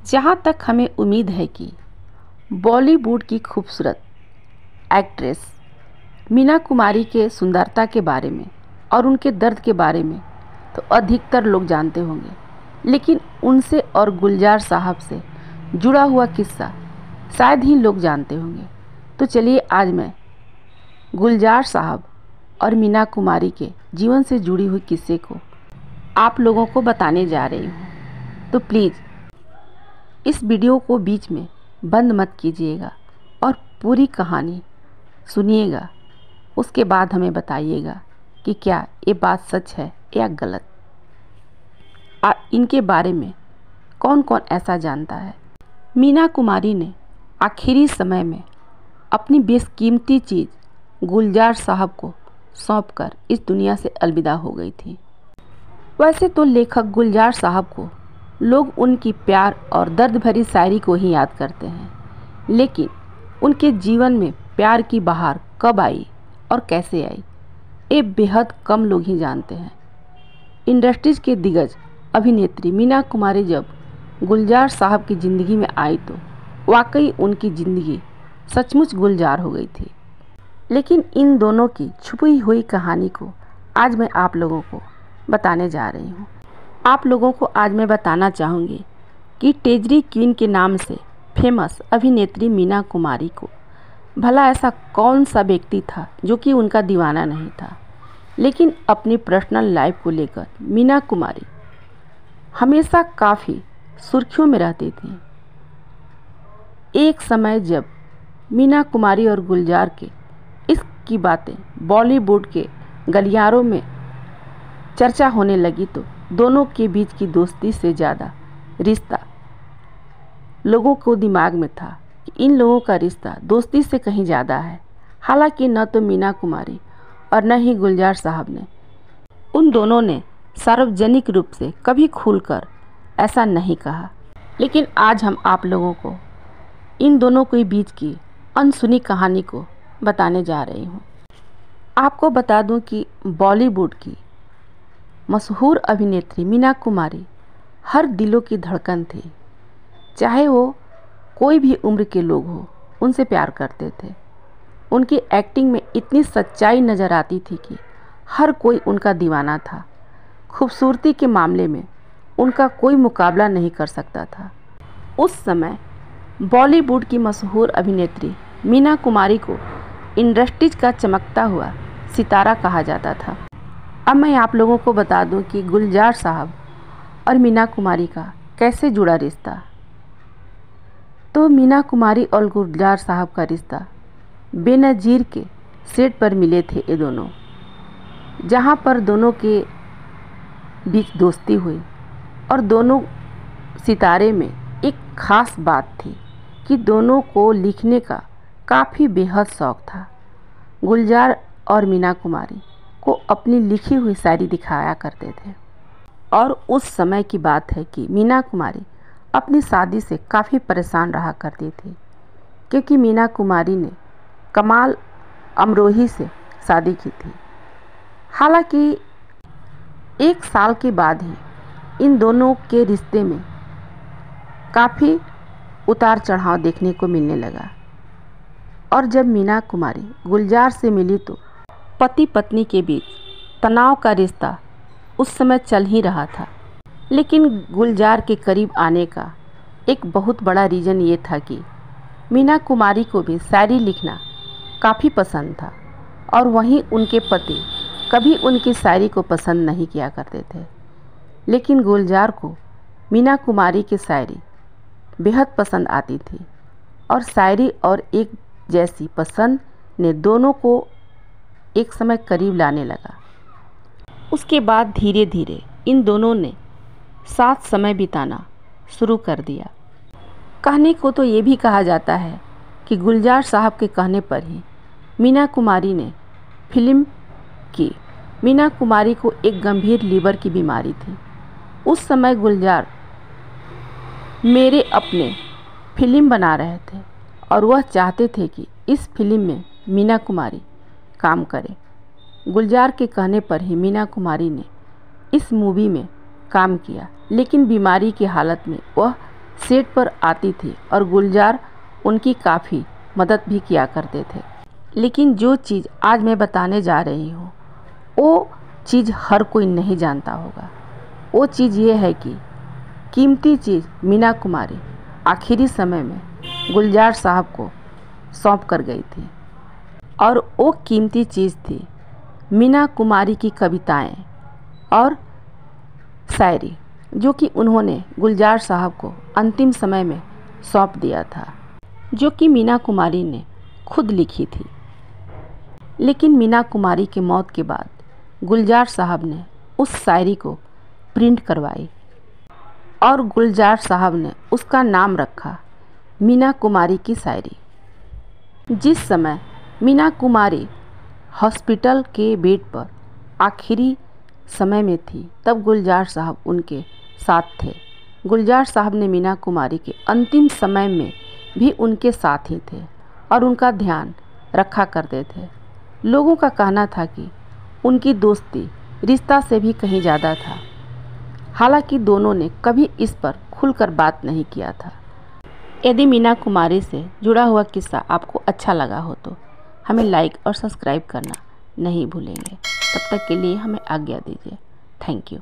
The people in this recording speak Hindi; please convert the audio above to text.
जहाँ तक हमें उम्मीद है कि बॉलीवुड की खूबसूरत एक्ट्रेस मीना कुमारी के सुंदरता के बारे में और उनके दर्द के बारे में तो अधिकतर लोग जानते होंगे, लेकिन उनसे और गुलजार साहब से जुड़ा हुआ किस्सा शायद ही लोग जानते होंगे। तो चलिए आज मैं गुलजार साहब और मीना कुमारी के जीवन से जुड़ी हुई किस्से को आप लोगों को बताने जा रही हूँ। तो प्लीज़ इस वीडियो को बीच में बंद मत कीजिएगा और पूरी कहानी सुनिएगा। उसके बाद हमें बताइएगा कि क्या ये बात सच है या गलत। इनके बारे में कौन कौन ऐसा जानता है। मीना कुमारी ने आखिरी समय में अपनी बेशकीमती चीज़ गुलजार साहब को सौंपकर इस दुनिया से अलविदा हो गई थी। वैसे तो लेखक गुलजार साहब को लोग उनकी प्यार और दर्द भरी शायरी को ही याद करते हैं, लेकिन उनके जीवन में प्यार की बहार कब आई और कैसे आई, ये बेहद कम लोग ही जानते हैं। इंडस्ट्रीज के दिग्गज अभिनेत्री मीना कुमारी जब गुलजार साहब की ज़िंदगी में आई तो वाकई उनकी ज़िंदगी सचमुच गुलजार हो गई थी। लेकिन इन दोनों की छुपी हुई कहानी को आज मैं आप लोगों को बताने जा रही हूँ। आप लोगों को आज मैं बताना चाहूँगी कि टेजरी क्वीन के नाम से फेमस अभिनेत्री मीना कुमारी को भला ऐसा कौन सा व्यक्ति था जो कि उनका दीवाना नहीं था। लेकिन अपनी पर्सनल लाइफ को लेकर मीना कुमारी हमेशा काफ़ी सुर्खियों में रहती थी। एक समय जब मीना कुमारी और गुलजार के इसकी बातें बॉलीवुड के गलियारों में चर्चा होने लगी तो दोनों के बीच की दोस्ती से ज़्यादा रिश्ता लोगों को दिमाग में था कि इन लोगों का रिश्ता दोस्ती से कहीं ज़्यादा है। हालांकि न तो मीना कुमारी और न ही गुलजार साहब ने उन दोनों ने सार्वजनिक रूप से कभी खुलकर ऐसा नहीं कहा। लेकिन आज हम आप लोगों को इन दोनों के बीच की अनसुनी कहानी को बताने जा रही हूँ। आपको बता दूँ कि बॉलीवुड की मशहूर अभिनेत्री मीना कुमारी हर दिलों की धड़कन थी। चाहे वो कोई भी उम्र के लोग हो, उनसे प्यार करते थे। उनकी एक्टिंग में इतनी सच्चाई नज़र आती थी कि हर कोई उनका दीवाना था। खूबसूरती के मामले में उनका कोई मुकाबला नहीं कर सकता था। उस समय बॉलीवुड की मशहूर अभिनेत्री मीना कुमारी को इंडस्ट्रीज का चमकता हुआ सितारा कहा जाता था। अब मैं आप लोगों को बता दूं कि गुलजार साहब और मीना कुमारी का कैसे जुड़ा रिश्ता। तो मीना कुमारी और गुलजार साहब का रिश्ता बेनज़ीर के सेट पर मिले थे ये दोनों, जहां पर दोनों के बीच दोस्ती हुई। और दोनों सितारे में एक ख़ास बात थी कि दोनों को लिखने का काफ़ी बेहद शौक़ था। गुलजार और मीना कुमारी को अपनी लिखी हुई शायरी दिखाया करते थे। और उस समय की बात है कि मीना कुमारी अपनी शादी से काफ़ी परेशान रहा करती थी, क्योंकि मीना कुमारी ने कमाल अमरोही से शादी की थी। हालांकि 1 साल के बाद ही इन दोनों के रिश्ते में काफ़ी उतार चढ़ाव देखने को मिलने लगा। और जब मीना कुमारी गुलजार से मिली तो पति पत्नी के बीच तनाव का रिश्ता उस समय चल ही रहा था। लेकिन गुलजार के करीब आने का एक बहुत बड़ा रीज़न ये था कि मीना कुमारी को भी शायरी लिखना काफ़ी पसंद था, और वहीं उनके पति कभी उनकी शायरी को पसंद नहीं किया करते थे। लेकिन गुलजार को मीना कुमारी की शायरी बेहद पसंद आती थी, और शायरी और एक जैसी पसंद ने दोनों को एक समय करीब लाने लगा। उसके बाद धीरे धीरे इन दोनों ने साथ समय बिताना शुरू कर दिया। कहने को तो ये भी कहा जाता है कि गुलजार साहब के कहने पर ही मीना कुमारी ने फिल्म की। मीना कुमारी को एक गंभीर लीवर की बीमारी थी। उस समय गुलजार मेरे अपने फिल्म बना रहे थे और वह चाहते थे कि इस फिल्म में मीना कुमारी काम करे। गुलजार के कहने पर ही मीना कुमारी ने इस मूवी में काम किया, लेकिन बीमारी की हालत में वह सेट पर आती थी और गुलजार उनकी काफ़ी मदद भी किया करते थे। लेकिन जो चीज़ आज मैं बताने जा रही हूँ वो चीज़ हर कोई नहीं जानता होगा। वो चीज़ ये है कि कीमती चीज़ मीना कुमारी आखिरी समय में गुलजार साहब को सौंप कर गई थी और वो कीमती चीज़ थी मीना कुमारी की कविताएं और शायरी, जो कि उन्होंने गुलजार साहब को अंतिम समय में सौंप दिया था, जो कि मीना कुमारी ने खुद लिखी थी। लेकिन मीना कुमारी की मौत के बाद गुलजार साहब ने उस शायरी को प्रिंट करवाई और गुलजार साहब ने उसका नाम रखा मीना कुमारी की शायरी। जिस समय मीना कुमारी हॉस्पिटल के बेड पर आखिरी समय में थी तब गुलजार साहब उनके साथ थे। गुलजार साहब ने मीना कुमारी के अंतिम समय में भी उनके साथ ही थे और उनका ध्यान रखा करते थे। लोगों का कहना था कि उनकी दोस्ती रिश्ता से भी कहीं ज़्यादा था। हालांकि दोनों ने कभी इस पर खुलकर बात नहीं किया था। यदि मीना कुमारी से जुड़ा हुआ किस्सा आपको अच्छा लगा हो तो हमें लाइक और सब्सक्राइब करना नहीं भूलेंगे। तब तक के लिए हमें आज्ञा दीजिए। Thank you.